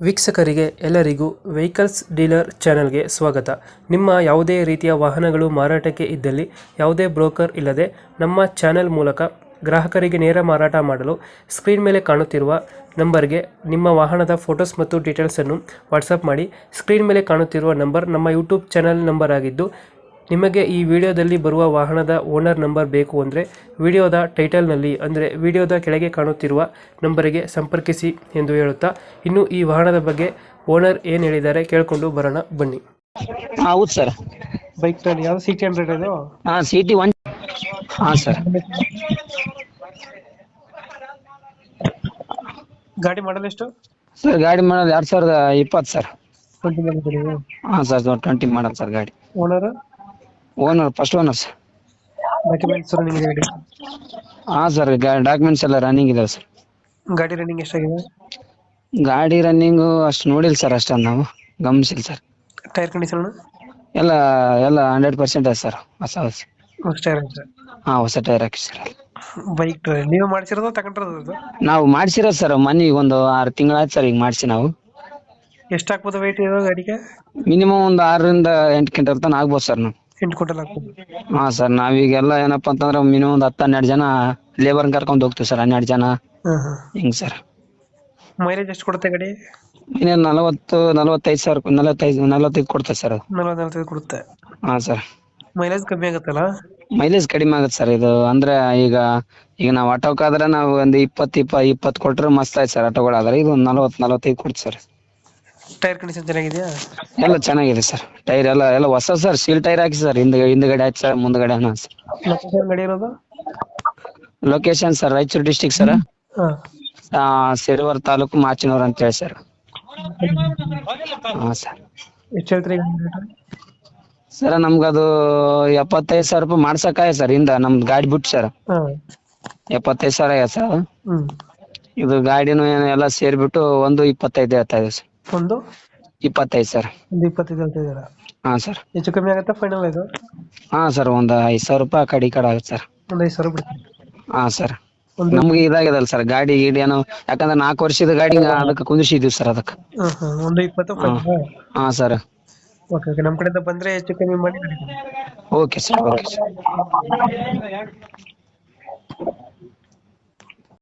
ವೀಕ್ಷಕರಿಗೆ ಎಲ್ಲರಿಗೂ vehicles dealer ಚಾನೆಲ್ಗೆ ಸ್ವಾಗತ. ನಿಮ್ಮ ಯಾವುದೇ ರೀತಿಯ ವಾಹನಗಳು ಮಾರಾಟಕ್ಕೆ ಇದ್ದಲ್ಲಿ ಯಾವುದೇ ಬ್ರೋಕರ್ ಇಲ್ಲದೆ ನಮ್ಮ ಚಾನೆಲ್ ಮೂಲಕ ಗ್ರಾಹಕರಿಗೆ ನೇರ ಮಾರಾಟ ಮಾಡಲು ಸ್ಕ್ರೀನ್ ಮೇಲೆ ಕಾಣುತ್ತಿರುವ ನಂಬರ್ಗೆ ನಿಮ್ಮ ವಾಹನದ ಫೋಟೋಸ್ ಮತ್ತು ಡೀಟೇಲ್ಸನ್ನು ವಾಟ್ಸಪ್ ಮಾಡಿ. ಸ್ಕ್ರೀನ್ ಮೇಲೆ ಕಾಣುತ್ತಿರುವ ನಂಬರ್ ನಮ್ಮ ಯೂಟ್ಯೂಬ್ ಚಾನೆಲ್ ನಂಬರ್ ಆಗಿದ್ದು, ನಿಮಗೆ ಈ ವಿಡಿಯೋದಲ್ಲಿ ಬರುವ ವಾಹನದ ಓನರ್ ನಂಬರ್ ಬೇಕು ಅಂದರೆ ವಿಡಿಯೋದ ಟೈಟಲ್ನಲ್ಲಿ ಅಂದರೆ ವಿಡಿಯೋದ ಕೆಳಗೆ ಕಾಣುತ್ತಿರುವ ನಂಬರಿಗೆ ಸಂಪರ್ಕಿಸಿ ಎಂದು ಹೇಳುತ್ತಾ, ಇನ್ನು ಈ ವಾಹನದ ಬಗ್ಗೆ ಓನರ್ ಏನು ಹೇಳಿದ್ದಾರೆ ಕೇಳಿಕೊಂಡು ಬರೋಣ ಬನ್ನಿ. ಹೌದು ಸರ್. ಬೈಕ್ ನಲ್ಲಿ ಯಾವ್ದು CT 100 ಇದು? ಹಾ ಸಿಟಿ ಒನ್. ಹಾ ಸರ್. ಗಾಡಿ ಮಾಡಲ್ ಎಷ್ಟು? ಸರ್ ಗಾಡಿ ಮಾಡೋದು 2020 ಸರ್. 20 ಮಾಡಲ್. ಹಾ ಸರ್ 20 ಮಾಡಲ್ ಸರ್ ಗಾಡಿ. Owner? Owner first owner sir. Documents running ಇದೆ ಗಾಡಿ? ಹಾ ಸರ್ ಡಾಕ್ಯುಮೆಂಟ್ಸ್ ಎಲ್ಲ ರನ್ನಿಂಗ್ ಇದಾವೆ ಸರ್. ಗಾಡಿ ರನ್ನಿಂಗ್ ಎಷ್ಟಾಗಿದೆ? ಗಾಡಿ ರನ್ನಿಂಗ್ ಅಷ್ಟು ನೋಡಿಲ್ಲ ಸರ್, ಅಷ್ಟೊಂದು ನಾವು ಗಮನಿಸಿಲ್ಲ ಸರ್. Tyre condition? ಎಲ್ಲ ಎಲ್ಲ 100% ಇದೆ ಸರ್. ಹೊಸ ಟೈರ್? ಹಾ ಹೊಸ ಟೈರ್ ಹಾಕಿ ಸರ್. ಬೈಕ್ ನೀವು ಮಾಡಿಸಿರೋದು ತಗೊಂಡಿರೋದು? ನಾವು ಮಾಡ್ಸಿರೋದು ಸರ್, ಮನೆಗೆ ಒಂದು 6 ತಿಂಗಳಾಯ್ತು ಸರ್ ಈಗ ಮಾಡಿಸಿ. ನಾವು ಎಷ್ಟು ಹಾಕ್ಬೋದು ವೆಯ್ಟ್ ಇರೋ ಗಾಡಿಗೆ? ಮಿನಿಮಮ್ ಒಂದು 6 ರಿಂದ 8 ಕ್ವಿಂಟಲ್ ತನಕ ಆಗ್ಬೋದು ಸರ್ ನಾವು. 8 ಕ್ವಿಂಟಲ್ ಹಾಕ್ಬೋದು. ಹಾ ಸರ್, ನಾವೀಗೆಲ್ಲ ಏನಪ್ಪಾ ಅಂತಂದ್ರೆ ಮಿನಿಮಮ್ ಒಂದು 10-12 ಜನ ಲೇಬರ್ ಕರ್ಕೊಂಡು ಹೋಗ್ತೀವಿ ಸರ್. 12 ಜನ ಹಿಂಗ್ ಸರ್. ಮೈಲೇಜ್ ಎಷ್ಟು ಕೊಡುತ್ತೆ ಗಾಡಿ? ಇನ್ನೇನು 45 ಸಾವಿರ 45 ಕೊಡ್ತದೆ ಸರ್ ಅದು. 45 ಕೊಡುತ್ತೆ. ಹಾ ಸರ್. ಮೈಲೇಜ್ ಕಮ್ಮಿ ಆಗುತ್ತಲ್ಲ? ಮೈಲೇಜ್ ಕಡಿಮೆ ಆಗುತ್ತೆ ಸರ್ ಇದು. ಅಂದ್ರೆ ಈಗ ನಾವು ಆಟೋಕ್ಕಾದ್ರೆ ನಾವು ಒಂದು 20 ಕೊಟ್ರೆ ಮಸ್ತ್ ಆಯ್ತು ಸರ್. ಆಟೋಗಳಾದ್ರೆ ಇದು 40-45 ಕೊಡ್ತು ಸರ್. ಟೈರ್ ಕಂಡೀಷನ್ ಚೆನ್ನಾಗಿದೆಯಾ? ಎಲ್ಲ ಚೆನ್ನಾಗಿದೆ ಸರ್. ಟೈರ್ ಎಲ್ಲ ಹೊಸ ಸರ್. ಸೀಲ್ ಟೈರ್ ಹಾಕಿ ಸರ್. ಹಿಂದ್ಗಡೆ ಆಯ್ತು ಸರ್, ಮುಂದ್ಗಡೆ ಸರ್. ಲೊಕೇಶನ್ ಗಾಡಿ ಇರೋದು? Location sir Raichur district sir. Sirwar taluk Machinur ಅಂತ ಹೇಳಿ ಸರ್. ಹಾ ಸರ್. ಎಷ್ಟು ಹೇಳ್ತೀರಿ ಸರ್ ನಮ್ಗದು 75,000 ರೂಪಾಯಿ ಮಾಡ್ಸಕ್ಕಾಯ ಸರ್. ನಮ್ದು ಗಾಡಿ ಬಿಟ್ಟು ಸರ್ 75,000 ಆಗ್ಯದ ಸರ್. ಇದು ಗಾಡಿನೂ ಎಲ್ಲ ಸೇರ್ಬಿಟ್ಟು 1.25 ಹೇಳ್ತಾ ಇದೆ ಸರ್. 1.25 ಸರ್. 1.25 ಹೇಳ್ತಾ ಇದ್ದೀರಾ? ಹಾ ಸರ್. ಹೆಚ್ಚು ಕಮ್ಮಿ ಆಗುತ್ತಾ ಫೈನಲ್ ಇದು? ಹಾ ಸರ್, ಒಂದು 5,000 ರೂಪಾಯಿ ಕಡೆ ಆಗುತ್ತೆ ಸರ್. ಒಂದು 5,000 ಬಿಡ್ತೀರಿ? ಹಾ ಸರ್. ನಮ್ಗೆ ಇದಾಗ್ಯದಲ್ಲ ಸರ್ ಗಾಡಿ ಏನೋ, ಯಾಕಂದ್ರೆ 4 ವರ್ಷದ ಗಾಡಿ ಅದಕ್ಕೆ ಕುಂದಿಸಿದೀವಿ ಸರ್ ಅದಕ್ಕೆ. 1.20? ಹಾ ಸರ್. ಓಕೆ ಓಕೆ, ನಮ್ಮ ಕಡೆಯಿಂದ ಬಂದ್ರೆ ಹೆಚ್ಚು ಕಮ್ಮಿ ಮಾಡಿ. Okay sir. Okay sir.